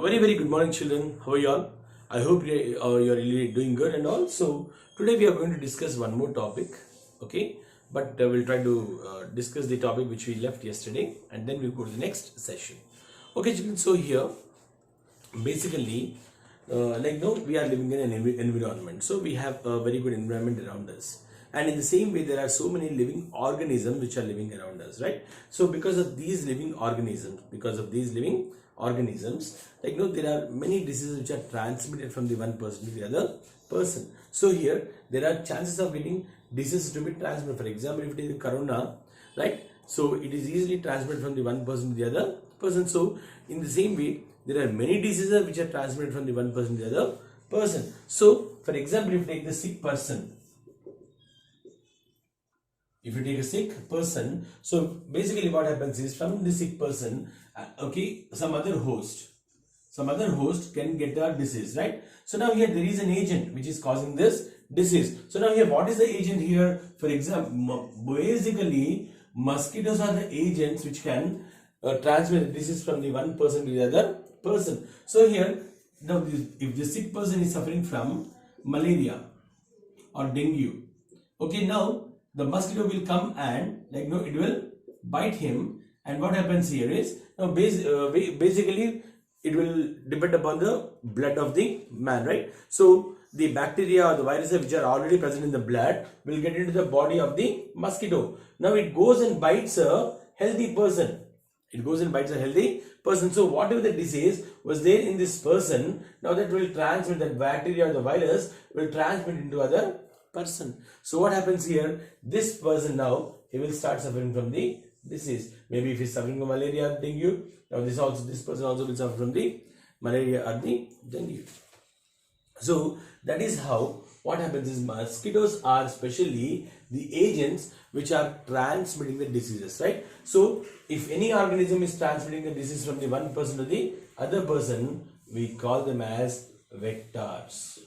Very good morning, children. How are you all? I hope you're really doing good and all. So today we are going to discuss one more topic, okay? But we'll try to discuss the topic which we left yesterday, and then we'll go to the next session. Okay, children. So here, basically, we are living in an environment. So we have a very good environment around us. And in the same way, there are so many living organisms which are living around us, right? So because of these living organisms, there are many diseases which are transmitted from the one person to the other person. So here, there are chances of getting diseases to be transmitted. For example, if it is corona, right? So it is easily transmitted from the one person to the other person. So in the same way, there are many diseases which are transmitted from the one person to the other person. So for example, if you take the sick person, so basically what happens is from the sick person, some other host can get the disease, right? So now here there is an agent which is causing this disease. So now here what is the agent here? For example, basically mosquitoes are the agents which can transmit the disease from the one person to the other person. So here, now if the sick person is suffering from malaria or dengue, okay, now the mosquito will come and it will bite him, and what happens here is now basically it will depend upon the blood of the man, right? So the bacteria or the viruses which are already present in the blood will get into the body of the mosquito. Now it goes and bites a healthy person. So whatever the disease was there in this person, now that will transmit, that bacteria or the virus will transmit into other person. So what happens here? This person now, he will start suffering from the disease. Maybe if he is suffering from malaria or dengue, now this person also will suffer from the malaria or the dengue. So that is how what happens is mosquitoes are specially the agents which are transmitting the diseases, right? So if any organism is transmitting the disease from the one person to the other person, we call them as vectors.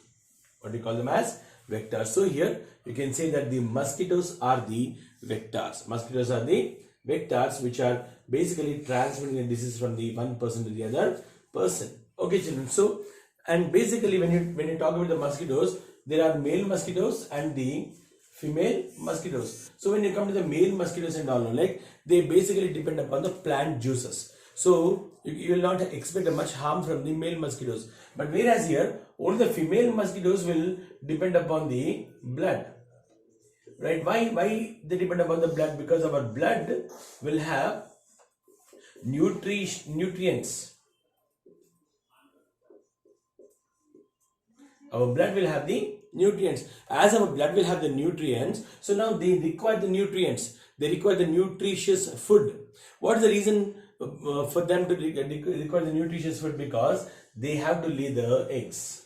What do we call them as? Vectors. So here you can say that the mosquitoes are the vectors. Mosquitoes are the vectors which are basically transmitting the disease from the one person to the other person. Okay, children. So, and basically when you talk about the mosquitoes, there are male mosquitoes and the female mosquitoes. So when you come to the male mosquitoes and all, they basically depend upon the plant juices. So you will not expect much harm from the male mosquitoes. But whereas here, only the female mosquitoes will depend upon the blood. Right? Why they depend upon the blood? Because our blood will have nutrients. Our blood will have the nutrients. As our blood will have the nutrients, so now they require the nutrients. They require the nutritious food. What is the reason for them to require the nutritious food? Because they have to lay the eggs.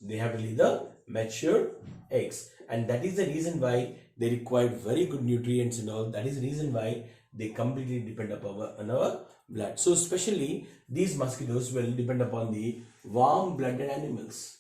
They have to lay the mature eggs, and that is the reason why they require very good nutrients and all. That is the reason why they completely depend upon our blood. So especially these mosquitoes will depend upon the warm-blooded animals.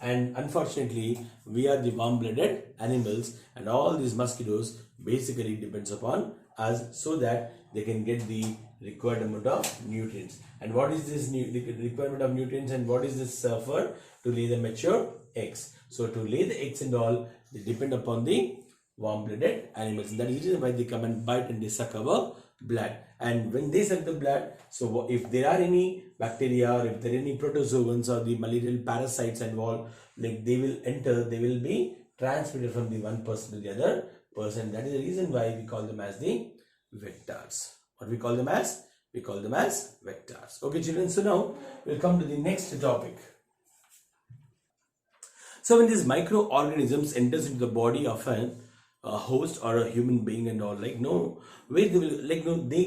And unfortunately we are the warm-blooded animals, and all these mosquitoes basically depends upon us so that they can get the required amount of nutrients. And what is this requirement of nutrients, and what is this for? To lay the mature eggs. So to lay the eggs and all, they depend upon the warm-blooded animals, and that is the reason why they come and bite and they suck our blood. And when they suck the blood, so if there are any bacteria or if there are any protozoans or the malarial parasites involved, they will enter, they will be transmitted from the one person to the other person. That is the reason why we call them as the vectors. What we call them as? We call them as vectors. Okay, children. So now we'll come to the next topic. So when these microorganisms enters into the body of a host or a human being and all, they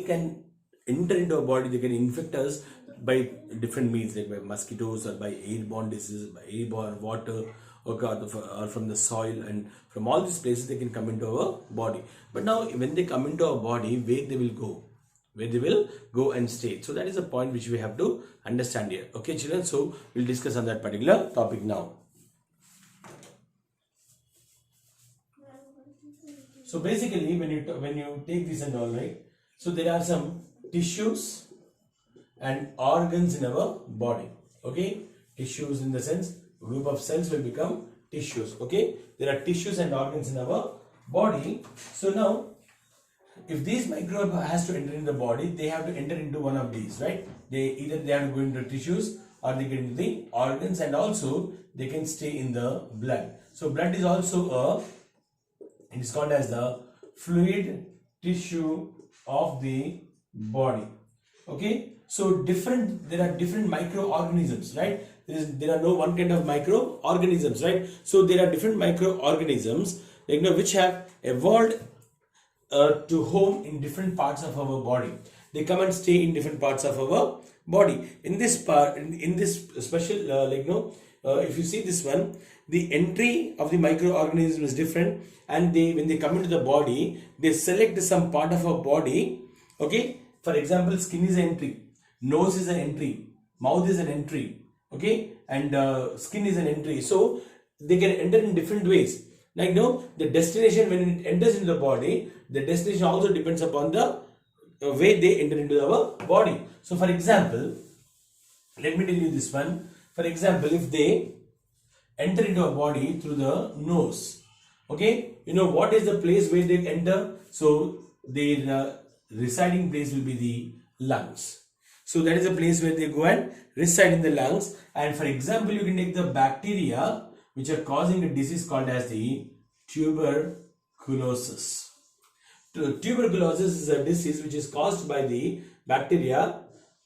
can enter into our body, they can infect us by different means, like by mosquitoes or by airborne diseases, by airborne water, or from the soil, and from all these places they can come into our body. But now when they come into our body, where they will go and stay. So that is a point which we have to understand here. Okay, children. So we'll discuss on that particular topic now. So basically when you take this and all, right, so there are some tissues and organs in our body. Okay, tissues in the sense group of cells will become tissues. Okay, there are tissues and organs in our body. So now if these microbe has to enter in the body, they have to enter into one of these, right? They have to go into tissues or they get into the organs, and also they can stay in the blood. So blood is also it is called as the fluid tissue of the body. Okay, so there are different microorganisms, right? There are no one kind of microorganisms, right? So there are different microorganisms, like, which have evolved to home in different parts of our body. They come and stay in different parts of our body. In this part, in this special, if you see this one, the entry of the microorganism is different, and when they come into the body, they select some part of our body. Okay, for example, skin is an entry, nose is an entry, mouth is an entry. Okay, and skin is an entry. So they can enter in different ways. Like, the destination when it enters into the body, the destination also depends upon the way they enter into our body. So for example, let me tell you this one. For example, if they enter into a body through the nose, okay, what is the place where they enter? So their residing place will be the lungs. So that is a place where they go and reside in the lungs. And for example, you can take the bacteria which are causing a disease called as the tuberculosis. Tuberculosis is a disease which is caused by the bacteria,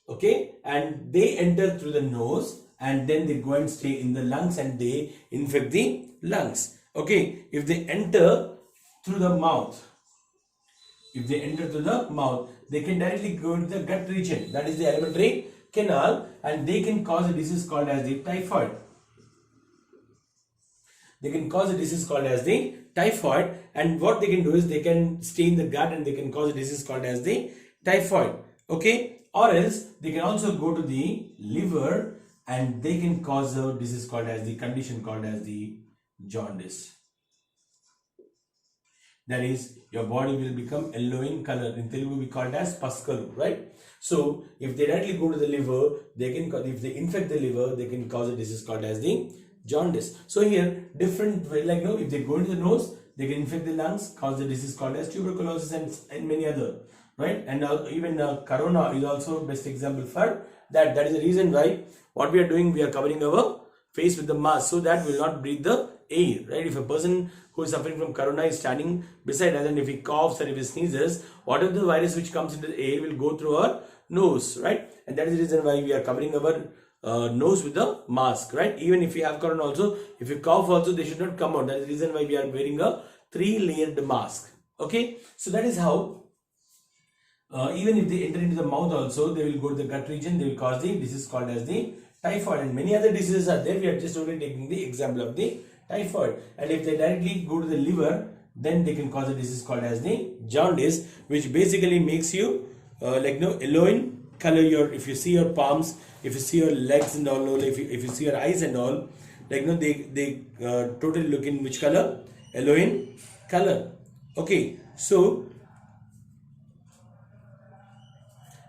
okay, and they enter through the nose, and then they go and stay in the lungs and they infect the lungs. Okay, if they enter through the mouth, they can directly go into the gut region, that is the alimentary canal, and they can cause a disease called as the typhoid. And what they can do is they can stay in the gut and they can cause a disease called as the typhoid. Okay, or else they can also go to the liver and they can cause a disease called as the condition called as the jaundice. That is, your body will become yellow in color. In Telugu we call it as paskalu, right? So if they directly go to the liver, if they infect the liver, they can cause a disease called as the jaundice. So here different way, if they go into the nose, they can infect the lungs, cause the disease called as tuberculosis and many other, right? And even corona is also best example for that. That is the reason why what we are doing, we are covering our face with the mask so that we will not breathe the air, right? If a person who is suffering from corona is standing beside us and if he coughs or if he sneezes, whatever the virus which comes into the air will go through our nose, right? And that is the reason why we are covering our nose with the mask, right? Even if you have corona also, if you cough also, they should not come out. That is the reason why we are wearing a 3-layered mask. Okay, so that is how even if they enter into the mouth also, they will go to the gut region, they will cause the disease called as the typhoid, and many other diseases are there. We are just only taking the example of the typhoid. And if they directly go to the liver, then they can cause a disease called as the jaundice, which basically makes you yellow in color. If you see your palms, if you see your legs and all, if you see your eyes and all, they totally look in which color? Yellow in color. Okay, so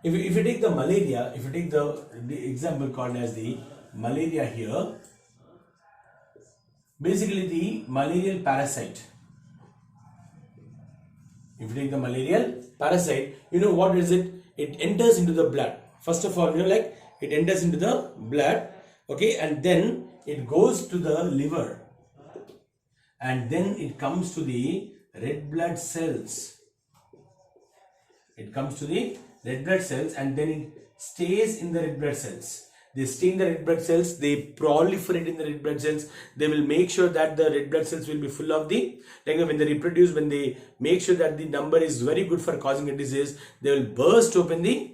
if you take the malaria, if you take the example called as the malaria here, basically the malarial parasite. If you take the malarial parasite, what is it? It enters into the blood. First of all, it enters into the blood, okay, and then it goes to the liver, and then it comes to the red blood cells. It comes to the red blood cells, and then it stays in the red blood cells. They stay in the red blood cells, they proliferate in the red blood cells. They will make sure that the red blood cells will be full of the, when they reproduce, when they make sure that the number is very good for causing a disease, they will burst open the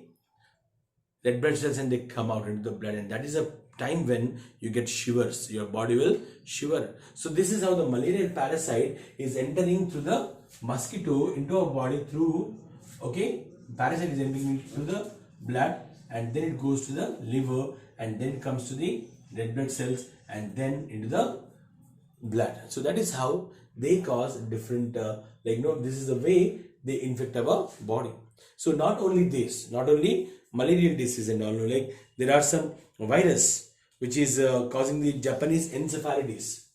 red blood cells and they come out into the blood. And that is a time when you get shivers, your body will shiver. So this is how the malarial parasite is entering through the mosquito into our body through, okay, parasite is entering through the blood, and then it goes to the liver, and then comes to the red blood cells, and then into the blood. So that is how they cause different, this is the way they infect our body. So not only this, not only malarial disease and all, like there are some virus which is causing the Japanese encephalitis.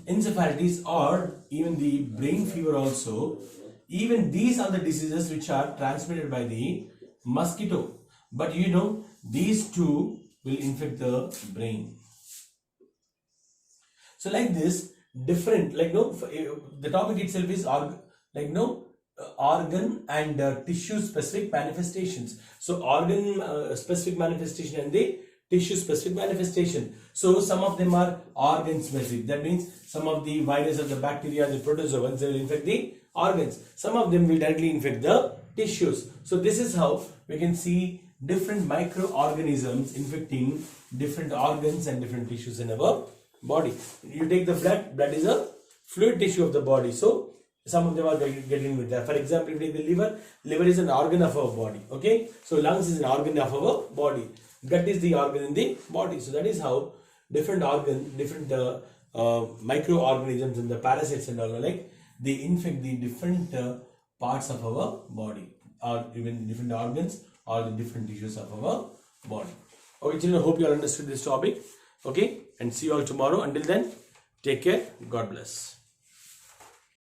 Encephalitis or even the brain fever also, even these are the diseases which are transmitted by the mosquito. But these two will infect the brain. So like this, different, the topic itself is organ and tissue specific manifestations. So organ specific manifestation and the tissue specific manifestation. So some of them are organ specific. That means some of the virus or the bacteria, the protozoans, they will infect the organs. Some of them will directly infect the tissues. So this is how we can see different microorganisms infecting different organs and different tissues in our body. You take the blood is a fluid tissue of the body. So some of them are getting with that. For example, if you take the liver is an organ of our body. Okay, so lungs is an organ of our body. Gut is the organ in the body. So that is how different microorganisms and the parasites and all, like they infect the different parts of our body, or even different organs or the different tissues of our body. Okay, children, I hope you all understood this topic. Okay, and see you all tomorrow. Until then, take care. God bless.